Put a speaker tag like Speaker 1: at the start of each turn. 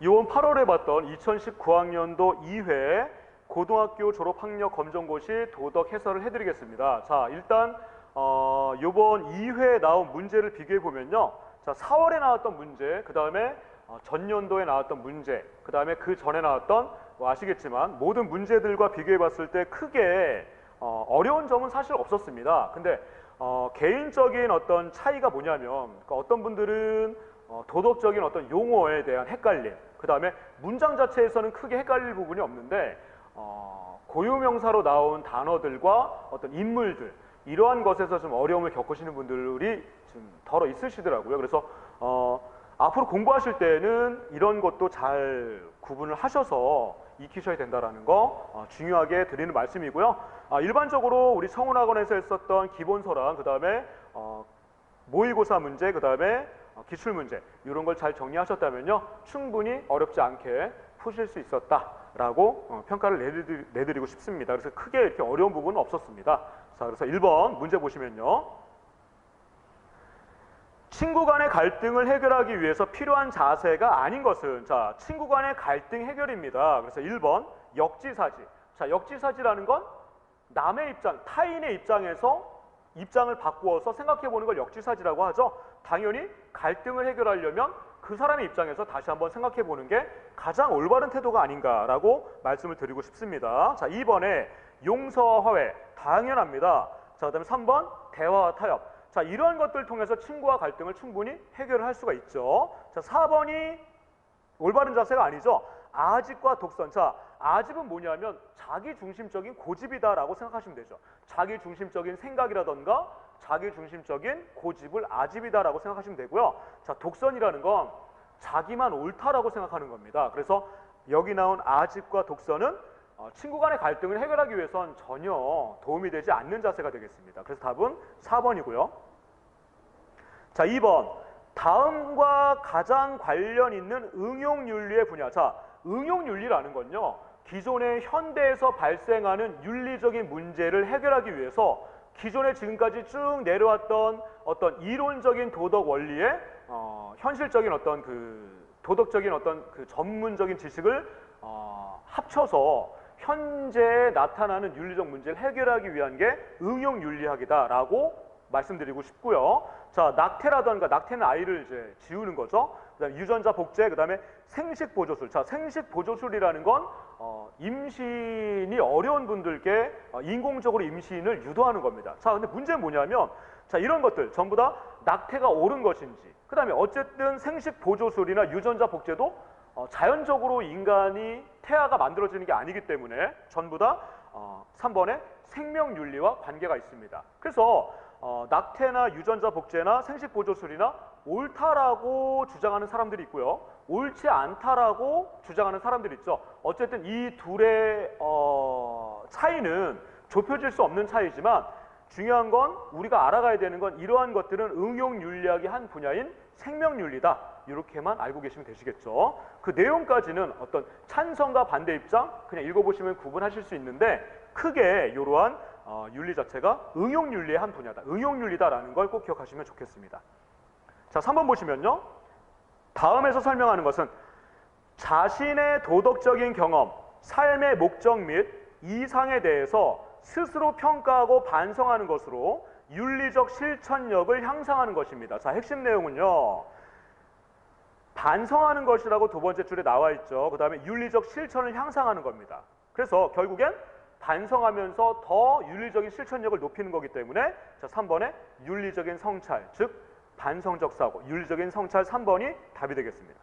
Speaker 1: 이번 8월에 봤던 2019학년도 2회 고등학교 졸업학력 검정고시 도덕 해설을 해드리겠습니다. 자, 일단 이번 2회에 나온 문제를 비교해 보면요. 자, 4월에 나왔던 문제, 그 다음에 전년도에 나왔던 문제, 그 다음에 그 전에 나왔던 아시겠지만 모든 문제들과 비교해 봤을 때 크게 어려운 점은 사실 없었습니다. 근데 개인적인 어떤 차이가 뭐냐면 어떤 분들은 도덕적인 어떤 용어에 대한 헷갈림, 그 다음에 문장 자체에서는 크게 헷갈릴 부분이 없는데 고유명사로 나온 단어들과 어떤 인물들, 이러한 것에서 좀 어려움을 겪으시는 분들이 좀 덜어 있으시더라고요. 그래서 앞으로 공부하실 때는 이런 것도 잘 구분을 하셔서 익히셔야 된다는 거 중요하게 드리는 말씀이고요. 일반적으로 우리 성훈학원에서 했었던 기본서랑 그 다음에 모의고사 문제, 그 다음에 기출문제, 이런 걸 잘 정리하셨다면요, 충분히 어렵지 않게 푸실 수 있었다라고 평가를 내드리고 싶습니다. 그래서 크게 이렇게 어려운 부분은 없었습니다. 자, 그래서 1번 문제 보시면요, 친구 간의 갈등을 해결하기 위해서 필요한 자세가 아닌 것은, 자, 친구 간의 갈등 해결입니다. 그래서 1번 역지사지. 자, 역지사지라는 건 남의 입장, 타인의 입장에서 입장을 바꾸어서 생각해 보는 걸 역지사지라고 하죠. 당연히 갈등을 해결하려면 그 사람의 입장에서 다시 한번 생각해 보는 게 가장 올바른 태도가 아닌가라고 말씀을 드리고 싶습니다. 자, 2번에 용서화해, 당연합니다. 자, 그 다음에 3번 대화와 타협. 자, 이런 것들을 통해서 친구와 갈등을 충분히 해결을 할 수가 있죠. 자, 4번이 올바른 자세가 아니죠. 아집과 독선. 자, 아집은 뭐냐면 자기중심적인 고집이다라고 생각하시면 되죠. 자기중심적인 생각이라던가 자기중심적인 고집을 아집이다라고 생각하시면 되고요. 자, 독선이라는 건 자기만 옳다라고 생각하는 겁니다. 그래서 여기 나온 아집과 독선은 친구 간의 갈등을 해결하기 위해선 전혀 도움이 되지 않는 자세가 되겠습니다. 그래서 답은 4번이고요. 자, 2번. 다음과 가장 관련 있는 응용윤리의 분야. 자, 응용윤리라는 건요, 기존의 현대에서 발생하는 윤리적인 문제를 해결하기 위해서 기존에 지금까지 쭉 내려왔던 어떤 이론적인 도덕 원리에 현실적인 어떤 도덕적인 어떤 전문적인 지식을 합쳐서 현재에 나타나는 윤리적 문제를 해결하기 위한 게 응용윤리학이다라고 말씀드리고 싶고요. 자, 낙태라던가, 낙태는 아이를 이제 지우는 거죠. 그다음에 유전자 복제, 그다음에 생식 보조술. 자, 생식 보조술이라는 건 임신이 어려운 분들께 인공적으로 임신을 유도하는 겁니다. 자, 근데 문제는 뭐냐면, 자, 이런 것들 전부 다 낙태가 옳은 것인지, 그다음에 어쨌든 생식 보조술이나 유전자 복제도 자연적으로 인간이 태아가 만들어지는 게 아니기 때문에 전부 다 3번에 생명윤리와 관계가 있습니다. 그래서 낙태나 유전자 복제나 생식 보조술이나 옳다라고 주장하는 사람들이 있고요, 옳지 않다라고 주장하는 사람들이 있죠. 어쨌든 이 둘의 차이는 좁혀질 수 없는 차이지만 중요한 건, 우리가 알아가야 되는 건 이러한 것들은 응용윤리학의 한 분야인 생명윤리다, 이렇게만 알고 계시면 되시겠죠. 그 내용까지는 어떤 찬성과 반대 입장 그냥 읽어보시면 구분하실 수 있는데, 크게 이러한 윤리 자체가 응용윤리의 한 분야다, 응용윤리다라는 걸 꼭 기억하시면 좋겠습니다. 자, 3번 보시면요, 다음에서 설명하는 것은 자신의 도덕적인 경험, 삶의 목적 및 이상에 대해서 스스로 평가하고 반성하는 것으로 윤리적 실천력을 향상하는 것입니다. 자, 핵심 내용은요, 반성하는 것이라고 두 번째 줄에 나와 있죠. 그 다음에 윤리적 실천을 향상하는 겁니다. 그래서 결국엔 반성하면서 더 윤리적인 실천력을 높이는 거기 때문에, 자, 3번에 윤리적인 성찰, 즉 반성적 사고, 윤리적인 성찰 3번이 답이 되겠습니다.